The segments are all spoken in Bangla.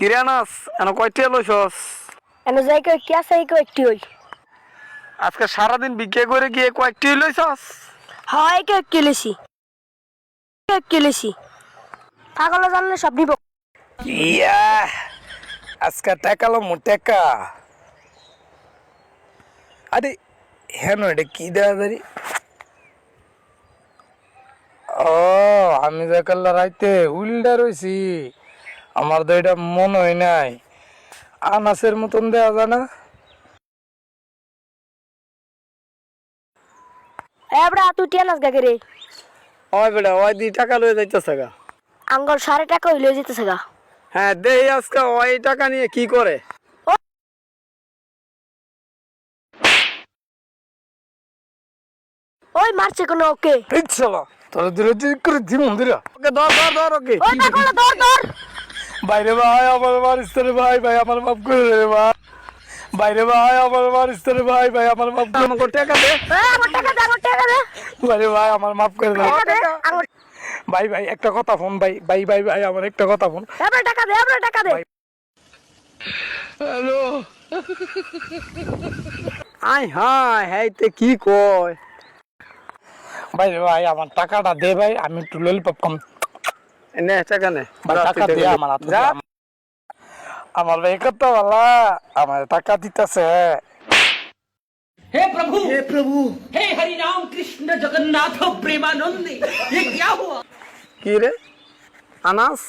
কিরানাস এন কয়টি লইছস? এনে যাই কয়েকটি আছে এই কয়েকটি হই। আজকে সারাদিন বিক্রি করে গিয়ে কয়েকটি লইছস? হয় কয়েকটি লেছি কয়েকটি লেছি পাগল জানলে সব নিব। ইয়া আজকে টাকা লম টাকা। আরে হেন এটা কি দেওয়া দাঁড়ি? ও আমি দেখাল রাইতে উল্টা রয়েছি, আমার তো এটা মনে হয় নাই। আনাসের মতন দেওয়া যায় না? এবড়া তুই টিয়ানাস গাগে রে ওই বেটা ওই 2 টাকা লয়ে যাইতেছে গা। আঙ্গল 1.5 টাকা হইলে যেতেছে গা। হ্যাঁ দেই আজকে ওই টাকা নিয়ে কি করে? ওই মারছে কোন ওকে এই চলো তোর দূরে করে দি মন্দির। ওকে ধর ওকে। ওই পাগল ধর বাইরে ভাই আমার মারিস রে ভাই, ভাই আমার মাফ করে দে রে ভাই। বাইরে ভাই আমার মারিস রে ভাই, ভাই আমার মাফ করে আমাকে টাকা দে। আমার টাকা দে বাইরে ভাই আমার মাফ করে দে। টাকা দে আমার ভাই ভাই একটা কথা ফোন ভাই ভাই ভাই ভাই আমার একটা কথা ফোন। এবড়া টাকা দে হ্যালো আই হাই হেইতে কি কয়? ভাই ভাই আমার টাকাটা দে ভাই, আমি একটু ললিপপ কম। নে টাকা নে। ভাই টাকা দে আমার হাতে যা। দে। আমার ভাই কত ভালো আমার টাকা দিতেছে। हे प्रभु हे हरि राम कृष्ण जगन्नाथ प्रेमानंद ये क्या हुआ? কি রে আনাস?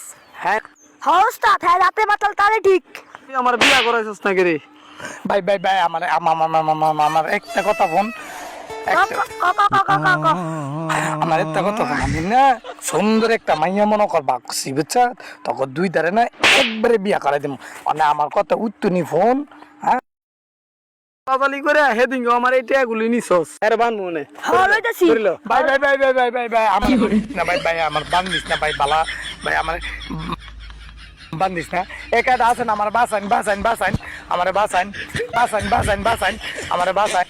হ্যাঁ হস্তা থাই রাতে মাতাল তারে ঠিক তুই আমার বিয়া করাইছস নাকি রে? ভাই ভাই ভাই আমার আমার একটা কথা ফোন। আমার একটা কথা ফোন, আমি না সুন্দর একটা মাইয়া মনে কর বাকছি বুঝছা, তখন 2 ধারে না একবারে বিয়া করাই দিব। মানে আমার কথা উত্তুনি ফোন। হ্যাঁ তাড়াতাড়ি করে হেদিন আমার এই টাকাগুলি নিছস এর বান মনে হলইতাছি করিল। ভাই ভাই ভাই ভাই ভাই ভাই ভাই আমার না ভাই ভাই আমার বান্দিস না ভাই বালা ভাই আমার বান্দিস না। একাটা আছে না আমার বাসাইন আমার বাসাইন আমার বাসাইন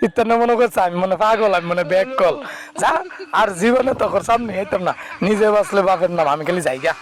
ইত্যাদি মনে করছে আমি মনে পাগল, আমি মনে ব্যাগ কল যা। আর জীবনে তখন সামনে হইতাম না, নিজে বাঁচলে বাপের নাম, আমি খালি যাই গা।